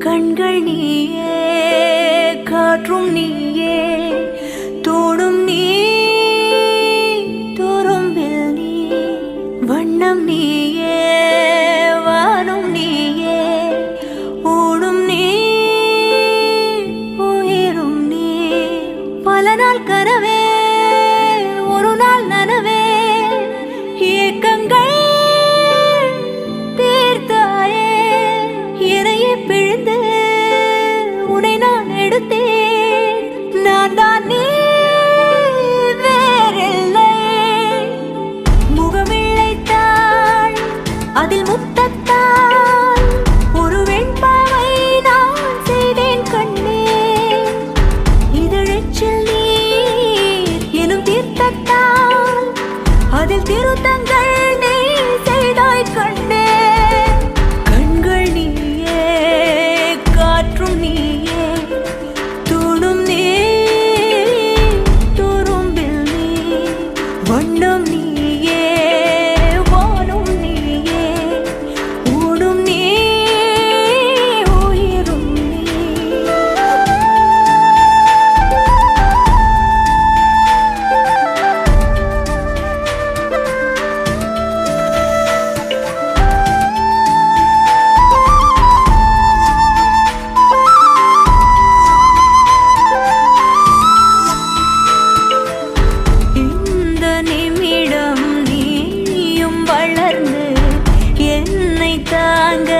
கண்கள் நீயே, காற்றும் நீயே, தோடும் நீ, துரும்பில் நீ, வண்ணம் நீயே, வானும் நீயே, ஊடும் நீ, உயிரும் நீ. பல நாள் கனவே, ஒரு நாள் நனவே, ஏக்கங்கள் தீர்த்தாயே, இறையை பிழிந்து உன்னை நான் எடுத்தேன். நான் தான் நீ, வேறில்லை. முகமிழைத்தாள், அதில் முத்தத்தால் ஒரு வெண்பாவை நான் செய்தேன் கண்ணே. இதழெச்சில் நீர் எனும் தீர்த்தத்தால் அதில் திருத்தங்கள் நீ செய்தாய் கண்ணே. கண்கள் நீயே, காற்றும் நீயே, தூணும் நீ, துரும்பில் நீ, வண்ணம் நீயே, வானும் நீயே, ஊடும் நீ, உயிரும் நீ. இந்த நிமிடம் நீயும் வளர்ந்து என்னை தாங்க